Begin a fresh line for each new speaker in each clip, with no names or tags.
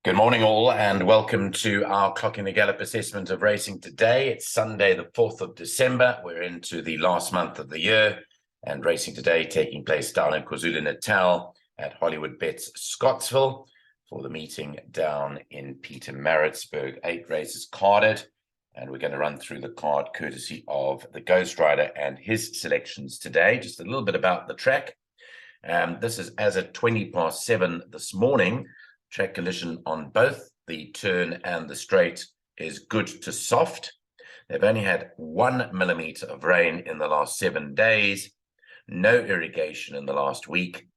Good morning, all, and welcome to our Clock in the Gallop assessment of racing today. It's Sunday, the 4th of December. We're into the last month of the year, and racing today taking place down in KwaZulu-Natal at Hollywoodbets, Scottsville, for the meeting down in Pietermaritzburg. 8 races carded, and we're going to run through the card courtesy of the Ghostryder and his selections today. Just a little bit about the track. This is as at 7:20 this morning. Track condition on both the turn and the straight is good to soft. They've only had 1 millimeter of rain in the last 7 days, no irrigation in the last week,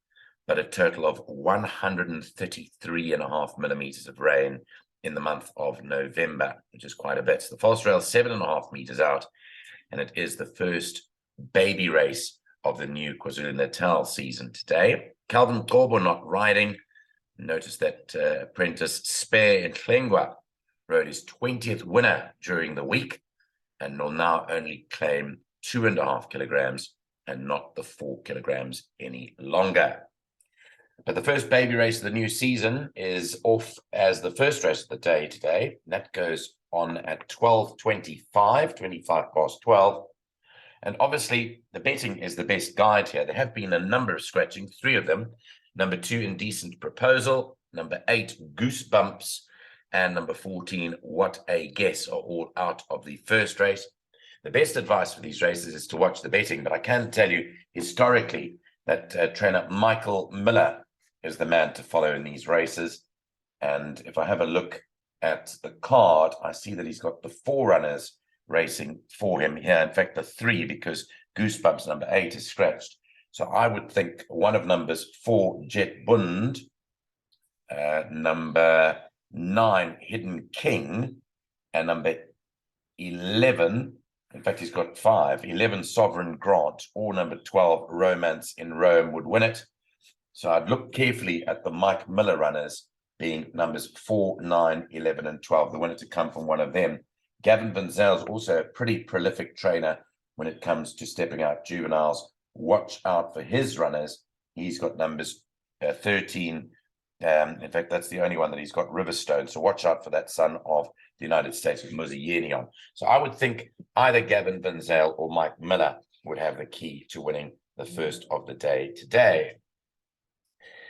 but a total of 133.5 millimeters of rain in the month of November, which is quite a bit. The false rail 7.5 meters out, and it is the first baby race of the new KwaZulu-Natal season today. Calvin Qobo not riding. Notice that apprentice Spare in Klengwa rode his 20th winner during the week and will now only claim 2.5 kilograms and not the 4 kilograms any longer. But the first baby race of the new season is off as the first race of the day today. That goes on at 12:25, 12. And obviously, the betting is the best guide here. There have been a number of scratchings, 3 of them. Number 2, Indecent Proposal. Number 8, Goosebumps. And number 14, What a Guess, are all out of the first race. The best advice for these races is to watch the betting, but I can tell you historically that trainer Michael Miller is the man to follow in these races. And if I have a look at the card, I see that he's got the 4 runners racing for him here. In fact, the 3, because Goosebumps number 8 is scratched. So I would think one of numbers 4, Jet Bund, number 9, Hidden King, and number 11, in fact, he's got 5, 11, Sovereign Grant, or number 12, Romance in Rome would win it. So I'd look carefully at the Mike Miller runners, being numbers 4, 9, 11, and 12, the winner to come from one of them. Gavin Vinzell's also a pretty prolific trainer when it comes to stepping out juveniles. Watch out for his runners. He's got numbers 13. In fact, that's the only one that he's got, Riverstone. So watch out for that son of the United States with Muzi on. So I would think either Gavin Vinzell or Mike Miller would have the key to winning the first of the day today.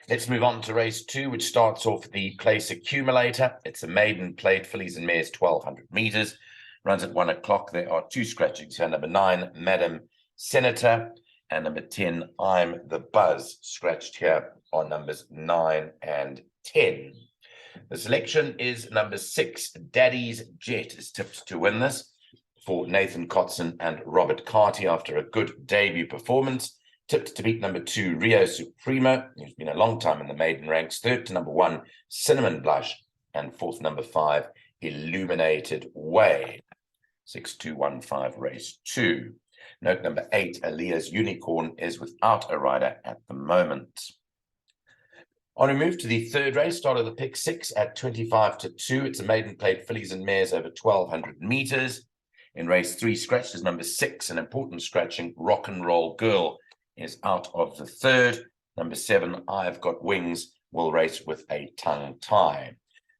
Let's move on to race 2, which starts off the place accumulator. It's a maiden plate, fillies and mares, 1,200 meters. Runs at 1 o'clock. There are 2 scratchings here. Number 9, Madam Senator, and number 10, I'm the Buzz, scratched here on numbers 9 and 10. The selection is number 6, Daddy's Jet, is tipped to win this for Nathan Kotson and Robert Carty after a good debut performance. Tipped to beat number 2, Rio Supremo, who's been a long time in the maiden ranks. 3rd to number 1, Cinnamon Blush, and 4th, number 5, Illuminated Way. 6215 race 2. Note number 8, Aaliyah's Unicorn, is without a rider at the moment. On we move to the third race, start of the pick 6 at 25-2. It's a maiden plate, fillies and mares over 1,200 meters. In race 3, scratched is number 6, an important scratching, Rock and Roll Girl, is out of the third. Number 7, I've Got Wings, will race with a tongue tie.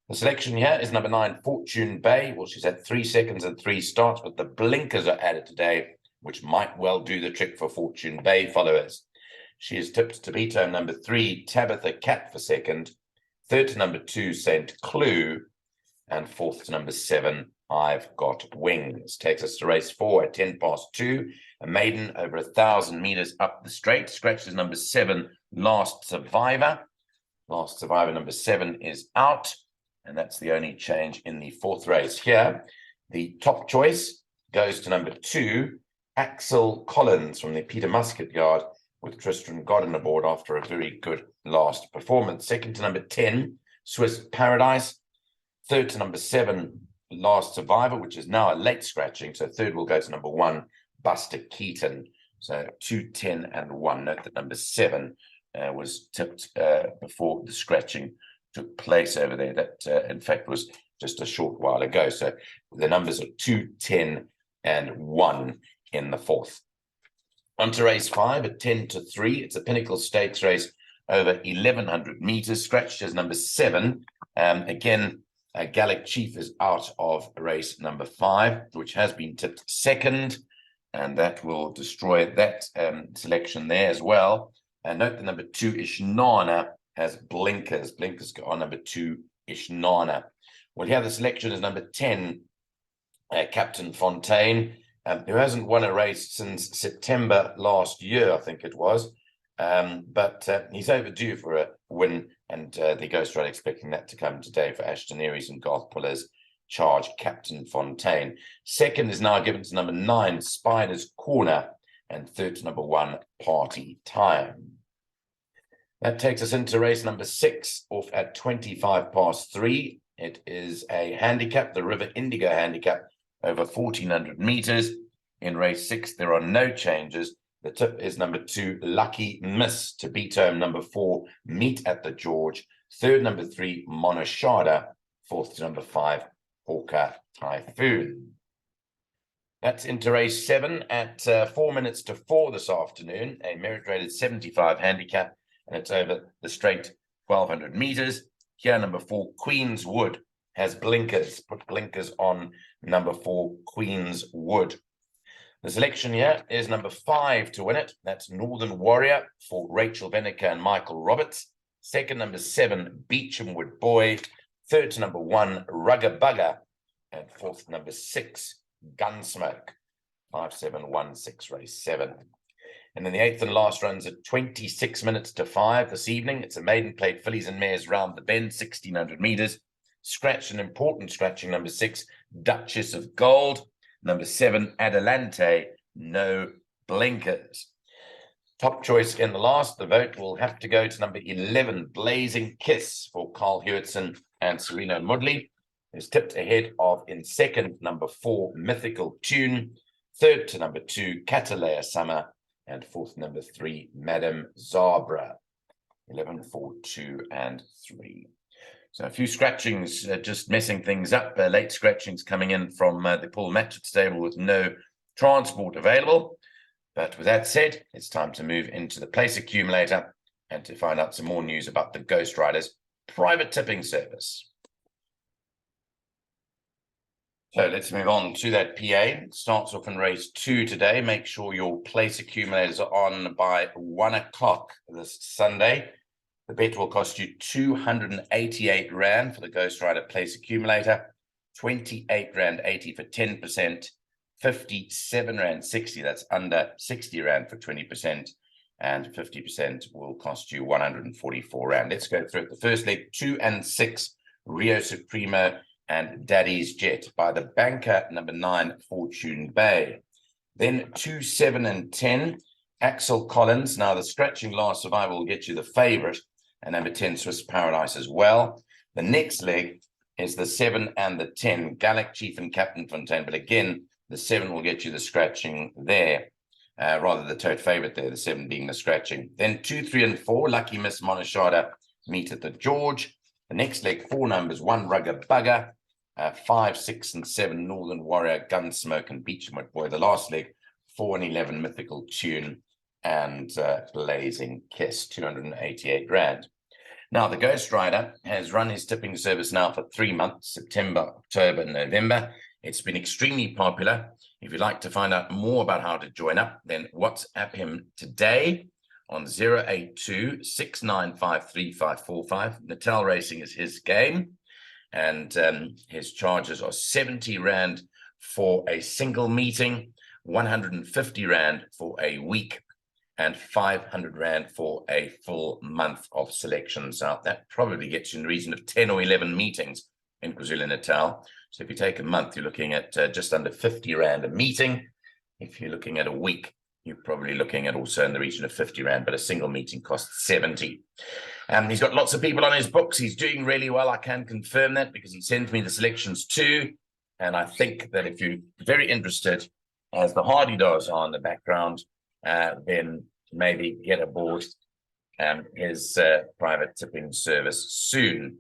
The selection here is number 9, Fortune Bay. Well, she's had 3 seconds and 3 starts, but the blinkers are added today, which might well do the trick for Fortune Bay followers. She is tipped to beat home number 3, Tabitha Cat, for second. 3rd to number 2, St. Clue. And 4th to number 7, I've Got Wings. Takes us to race 4 at 2:10, a maiden over 1,000 meters up the straight. Scratch is number 7, Last Survivor. Last Survivor number 7 is out, and that's the only change in the 4th race here. The top choice goes to number 2, Axel Collins from the Peter Musket Yard, with Tristan Godden aboard after a very good last performance. 2nd to number 10, Swiss Paradise. 3rd to number 7, Last Survivor, which is now a late scratching. So 3rd will go to number 1, Buster Keaton. So 2, 10, and 1. Note that number 7 was tipped before the scratching took place over there. That, in fact, was just a short while ago. So the numbers are 2, 10, and 1 in the 4th. On to race 5 at 10-3. It's a Pinnacle Stakes race over 1,100 meters. Scratched as number 7, Again, Gallic Chief is out of race number 5, which has been tipped second, and that will destroy that selection there as well. And note the number 2, Ishnana, has blinkers. Blinkers go on number 2, Ishnana. Well, here the selection is number 10, Captain Fontaine, who hasn't won a race since September last year, I think it was. But he's overdue for a win, and the Ghostryder expecting that to come today for Ashton Aries and Garth Puller's charge, Captain Fontaine. Second is now given to number 9, Spider's Corner, and third to number 1, Party Time. That takes us into race number 6, off at 25 past 3. It is a handicap, the River Indigo handicap, over 1,400 meters. In race 6, there are no changes. The tip is number 2, Lucky Miss, to beat home number 4, Meet at the George. Third, number 3, Monoshada. Fourth to number 5, Hawker Typhoon. That's into race 7 at 4 minutes to 4 this afternoon. A merit-rated 75 handicap, and it's over the straight 1,200 meters. Here, number 4, Queen's Wood, has blinkers. Put blinkers on number 4, Queen's Wood. The selection here is number 5 to win it. That's Northern Warrior for Rachel Benneker and Michael Roberts. Second, number 7, Beecham Wood Boy. Third to number 1, Rugger Bugger. And fourth, number 6, Gunsmoke. 5716, race 7. And then the 8th and last runs at 26 minutes to 5 this evening. It's a maiden plate, fillies and mares round the bend, 1,600 meters. Scratch, an important scratching, number 6, Duchess of Gold. Number 7, Adelante, no blinkers. Top choice in the last. The vote will have to go to number 11, Blazing Kiss, for Carl Hewitson and Serena Mudley, who's tipped ahead of, in second, number 4, Mythical Tune. Third to number 2, Catalea Summer. And fourth, number 3, Madame Zabra. 11, 4, 2, and 3. So a few scratchings, just messing things up. Late scratchings coming in from the Paul Matchett stable with no transport available. But with that said, it's time to move into the place accumulator and to find out some more news about the Ghostryder's private tipping service. So let's move on to that PA. It starts off in race 2 today. Make sure your place accumulators are on by 1 o'clock this Sunday. The bet will cost you 288 Rand for the Ghostryder place accumulator, 28 Rand 80 for 10%, 57 Rand 60, that's under 60 Rand for 20%, and 50% will cost you 144 Rand. Let's go through it. The first leg, 2 and 6, Rio Supremo and Daddy's Jet by the banker, number 9, Fortune Bay. Then 2, 7, and 10, Axel Collins. Now the scratching last survival will get you the favorite, and number 10, Swiss Paradise as well. The next leg is the 7 and the 10, Gallic Chief and Captain Fontaine. But again, the 7 will get you the scratching there, rather the tote favorite there, the 7 being the scratching. Then 2, 3, and 4, Lucky Miss, Monoshada, Meet at the George. The next leg, 4 numbers, 1, Rugger Bugger, 5, 6, and 7, Northern Warrior, Gunsmoke, and Beecham Wood Boy. The last leg, 4 and 11, Mythical Tune, and Blazing Kiss, 288 Rand. Now, the Ghostryder has run his tipping service now for 3 months, September, October, November. It's been extremely popular. If you'd like to find out more about how to join up, then WhatsApp him today on 082 695 3545. Natal Racing is his game, and his charges are 70 Rand for a single meeting, 150 Rand for a week, and 500 Rand for a full month of selections out. That probably gets you in the region of 10 or 11 meetings in KwaZulu-Natal. So if you take a month, you're looking at just under 50 Rand a meeting. If you're looking at a week, you're probably looking at also in the region of 50 Rand, but a single meeting costs 70. He's got lots of people on his books. He's doing really well. I can confirm that because he sent me the selections too. And I think that if you're very interested, as the Hardy does are in the background, then maybe get aboard his private tipping service soon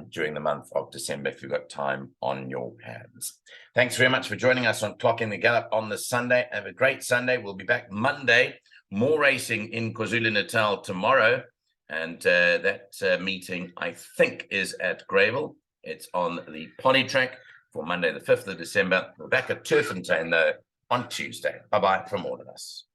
during the month of December if you've got time on your hands. Thanks very much for joining us on Clocking the Gallop on this Sunday. Have a great Sunday. We'll be back Monday. More racing in KwaZulu-Natal tomorrow. And that meeting, I think, is at Greyville. It's on the Pony Track for Monday, the 5th of December. We're back at Turffontein, though, on Tuesday. Bye-bye from all of us.